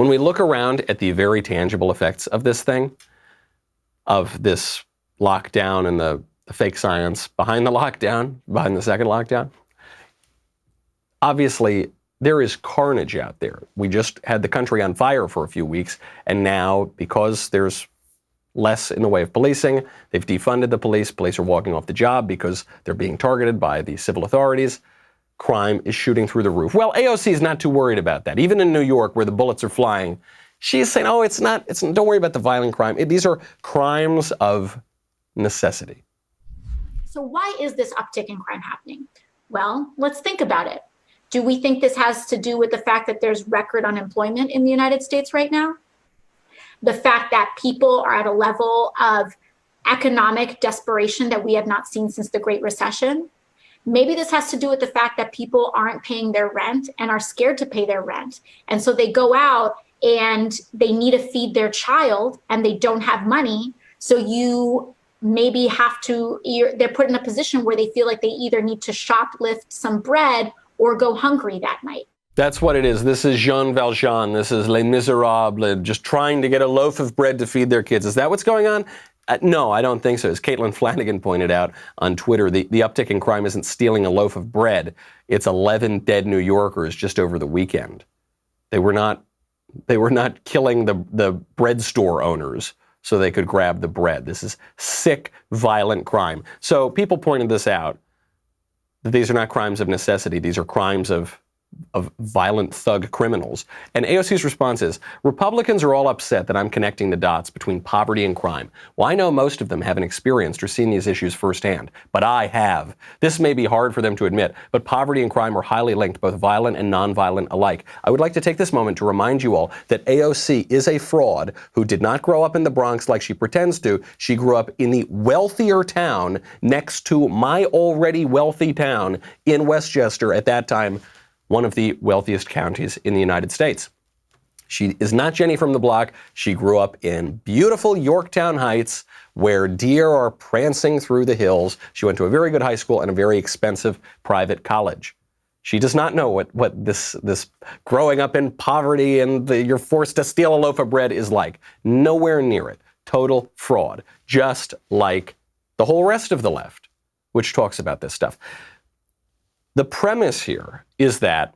When we look around at the very tangible effects of this thing, of this lockdown and the fake science behind the lockdown, behind the second lockdown, obviously there is carnage out there. We just had the country on fire for a few weeks, and now, because there's less in the way of policing, they've defunded the police. Police are walking off the job because they're being targeted by the civil authorities. Crime is shooting through the roof. Well, AOC is not too worried about that. Even in New York, where the bullets are flying, she's saying, oh, don't worry about the violent crime. These are crimes of necessity. So why is this uptick in crime happening? Well, let's think about it. Do we think this has to do with the fact that there's record unemployment in the United States right now? The fact that people are at a level of economic desperation that we have not seen since the Great Recession? Maybe this has to do with the fact that people aren't paying their rent and are scared to pay their rent. And so they go out and they need to feed their child and they don't have money. So you maybe they're put in a position where they feel like they either need to shoplift some bread or go hungry that night. That's what it is. This is Jean Valjean. This is Les Miserables, just trying to get a loaf of bread to feed their kids. Is that what's going on? No, I don't think so. As Caitlin Flanagan pointed out on Twitter, the uptick in crime isn't stealing a loaf of bread. It's 11 dead New Yorkers just over the weekend. They were not killing the bread store owners so they could grab the bread. This is sick, violent crime. So people pointed this out, that these are not crimes of necessity. These are crimes of violent thug criminals. And AOC's response is, Republicans are all upset that I'm connecting the dots between poverty and crime. Well, I know most of them haven't experienced or seen these issues firsthand, but I have. This may be hard for them to admit, but poverty and crime are highly linked, both violent and nonviolent alike. I would like to take this moment to remind you all that AOC is a fraud who did not grow up in the Bronx like she pretends to. She grew up in the wealthier town next to my already wealthy town in Westchester, at that time one of the wealthiest counties in the United States. She is not Jenny from the block. She grew up in beautiful Yorktown Heights, where deer are prancing through the hills. She went to a very good high school and a very expensive private college. She does not know what this growing up in poverty and you're forced to steal a loaf of bread is like. Nowhere near it. Total fraud. Just like the whole rest of the left, which talks about this stuff. The premise here is that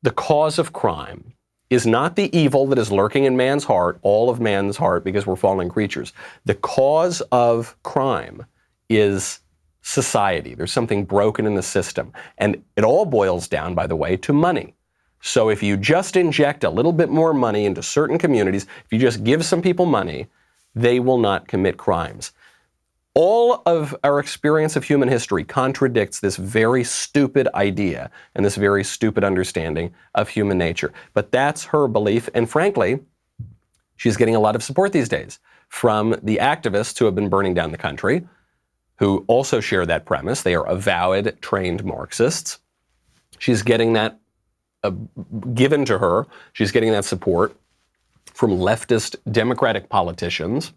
the cause of crime is not the evil that is lurking in man's heart, all of man's heart, because we're fallen creatures. The cause of crime is society. There's something broken in the system. And it all boils down, by the way, to money. So if you just inject a little bit more money into certain communities, if you just give some people money, they will not commit crimes. All of our experience of human history contradicts this very stupid idea and this very stupid understanding of human nature. But that's her belief, and frankly, she's getting a lot of support these days from the activists who have been burning down the country, who also share that premise. They are avowed, trained Marxists. She's getting that given to her. She's getting that support from leftist Democratic politicians,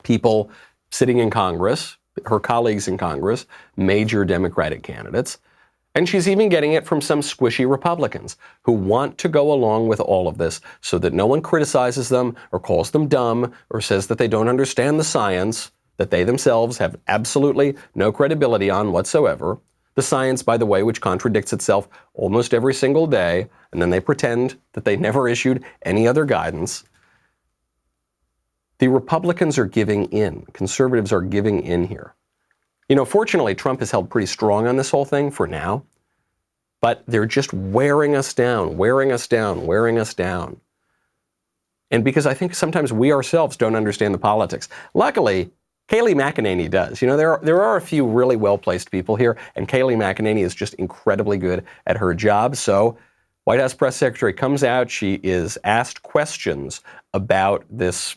people sitting in Congress, her colleagues in Congress, major Democratic candidates, and she's even getting it from some squishy Republicans who want to go along with all of this so that no one criticizes them or calls them dumb or says that they don't understand the science that they themselves have absolutely no credibility on whatsoever. The science, by the way, which contradicts itself almost every single day, and then they pretend that they never issued any other guidance. The Republicans are giving in. Conservatives are giving in here. You know, fortunately, Trump has held pretty strong on this whole thing for now, but they're just wearing us down, wearing us down, wearing us down. And because I think sometimes we ourselves don't understand the politics. Luckily, Kayleigh McEnany does. You know, there are a few really well-placed people here, and Kayleigh McEnany is just incredibly good at her job. So White House press secretary comes out. She is asked questions about this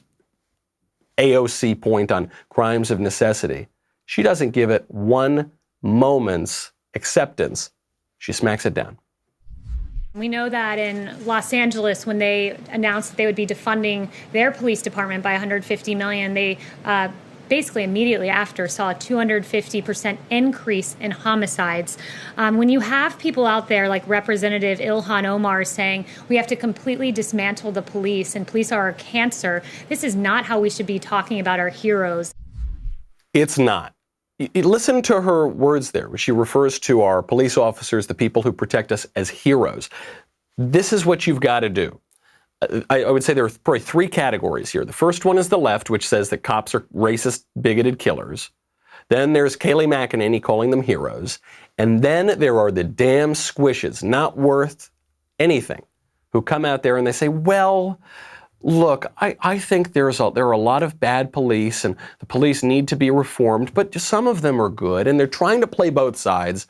AOC point on crimes of necessity. She doesn't give it one moment's acceptance. She smacks it down. We know that in Los Angeles, when they announced that they would be defunding their police department by $150 million, they basically immediately after, saw a 250% increase in homicides. When you have people out there like Representative Ilhan Omar saying we have to completely dismantle the police and police are a cancer, this is not how we should be talking about our heroes. It's not. Listen to her words there. She refers to our police officers, the people who protect us, as heroes. This is what you've got to do. I would say there are probably three categories here. The first one is the left, which says that cops are racist, bigoted killers. Then there's Kayleigh McEnany calling them heroes. And then there are the damn squishes, not worth anything, who come out there and they say, well, look, I think there are a lot of bad police and the police need to be reformed, but some of them are good. And they're trying to play both sides.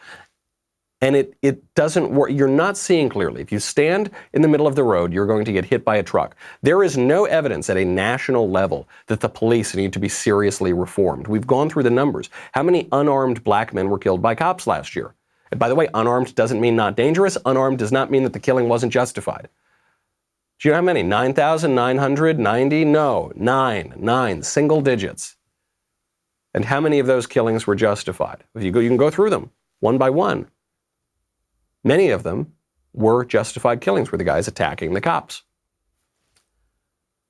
And it doesn't work. You're not seeing clearly. If you stand in the middle of the road, you're going to get hit by a truck. There is no evidence at a national level that the police need to be seriously reformed. We've gone through the numbers. How many unarmed black men were killed by cops last year? And by the way, unarmed doesn't mean not dangerous. Unarmed does not mean that the killing wasn't justified. Do you know how many? 9,990? No, nine, single digits. And how many of those killings were justified? If you can go through them one by one. Many of them were justified killings, where the guy's attacking the cops.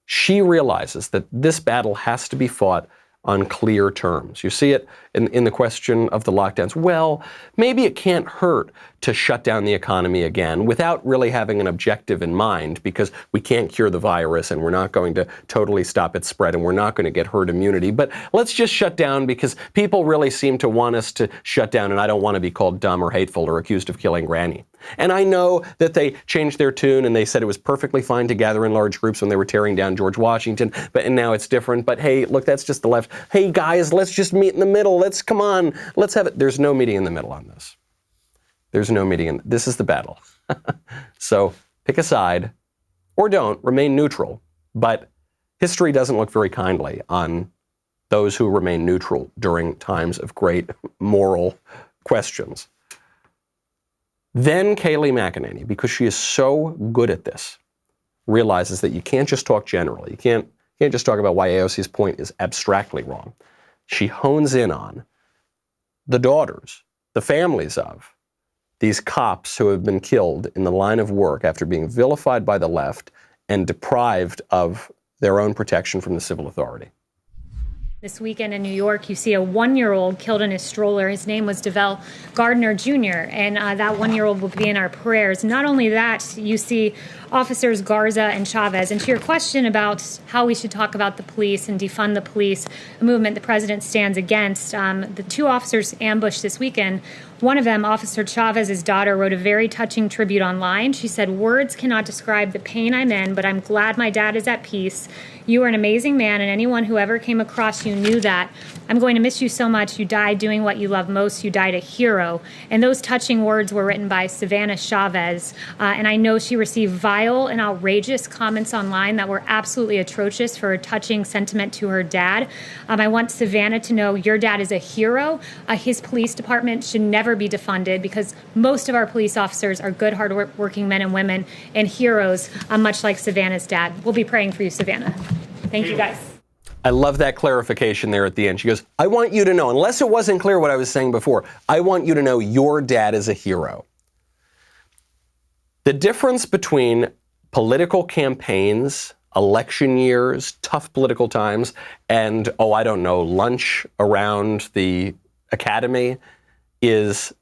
She realizes that this battle has to be fought on clear terms. You see it in the question of the lockdowns. Well, maybe it can't hurt to shut down the economy again without really having an objective in mind, because we can't cure the virus and we're not going to totally stop its spread and we're not going to get herd immunity. But let's just shut down because people really seem to want us to shut down, and I don't want to be called dumb or hateful or accused of killing Granny. And I know that they changed their tune and they said it was perfectly fine to gather in large groups when they were tearing down George Washington, and now it's different. But hey, look, that's just the left. Hey guys, let's just meet in the middle. Come on, let's have it. There's no meeting in the middle on this. There's no meeting this is the battle. So pick a side or don't, remain neutral. But history doesn't look very kindly on those who remain neutral during times of great moral questions. Then Kayleigh McEnany, because she is so good at this, realizes that you can't just talk generally. You can't just talk about why AOC's point is abstractly wrong. She hones in on the daughters, the families of these cops who have been killed in the line of work after being vilified by the left and deprived of their own protection from the civil authority. This weekend in New York, you see a 1-year-old killed in his stroller. His name was DeVell Gardner Jr., and that 1-year-old will be in our prayers. Not only that, you see Officers Garza and Chavez. And to your question about how we should talk about the police and defund the police, a movement the president stands against, the two officers ambushed this weekend. One of them, Officer Chavez's daughter, wrote a very touching tribute online. She said, "Words cannot describe the pain I'm in, but I'm glad my dad is at peace. You are an amazing man, and anyone who ever came across you knew that. I'm going to miss you so much. You died doing what you love most. You died a hero." And those touching words were written by Savannah Chavez. And I know she received vile and outrageous comments online that were absolutely atrocious for a touching sentiment to her dad. I want Savannah to know your dad is a hero. His police department should never be defunded, because most of our police officers are good, hardworking men and women and heroes, much like Savannah's dad. We'll be praying for you, Savannah. Thank you, guys. I love that clarification there at the end. She goes, I want you to know, unless it wasn't clear what I was saying before, I want you to know your dad is a hero. The difference between political campaigns, election years, tough political times, and, lunch around the academy is,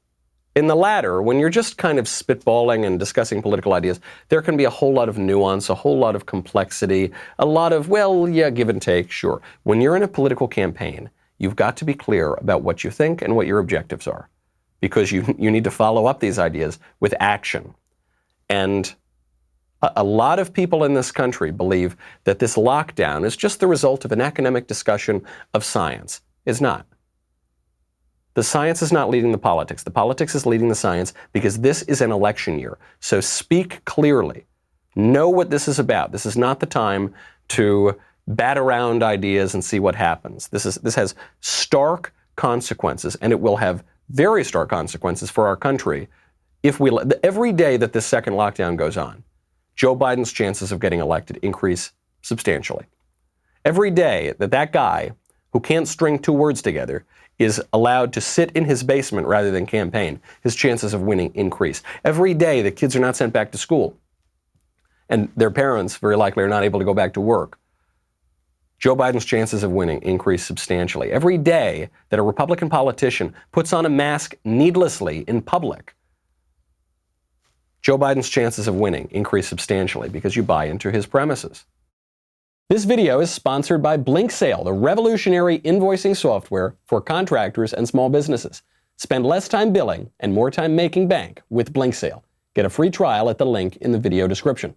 in the latter, when you're just kind of spitballing and discussing political ideas, there can be a whole lot of nuance, a whole lot of complexity, a lot of, give and take, sure. When you're in a political campaign, you've got to be clear about what you think and what your objectives are, because you need to follow up these ideas with action. And a lot of people in this country believe that this lockdown is just the result of an academic discussion of science. It's not. The science is not leading the politics. The politics is leading the science, because this is an election year. So speak clearly. Know what this is about. This is not the time to bat around ideas and see what happens. This has stark consequences, and it will have very stark consequences for our country if every day that this second lockdown goes on. Joe Biden's chances of getting elected increase substantially. Every day that guy who can't string two words together is allowed to sit in his basement rather than campaign, his chances of winning increase. Every day the kids are not sent back to school, and their parents very likely are not able to go back to work, Joe Biden's chances of winning increase substantially. Every day that a Republican politician puts on a mask needlessly in public, Joe Biden's chances of winning increase substantially because you buy into his premises. This video is sponsored by BlinkSale, the revolutionary invoicing software for contractors and small businesses. Spend less time billing and more time making bank with BlinkSale. Get a free trial at the link in the video description.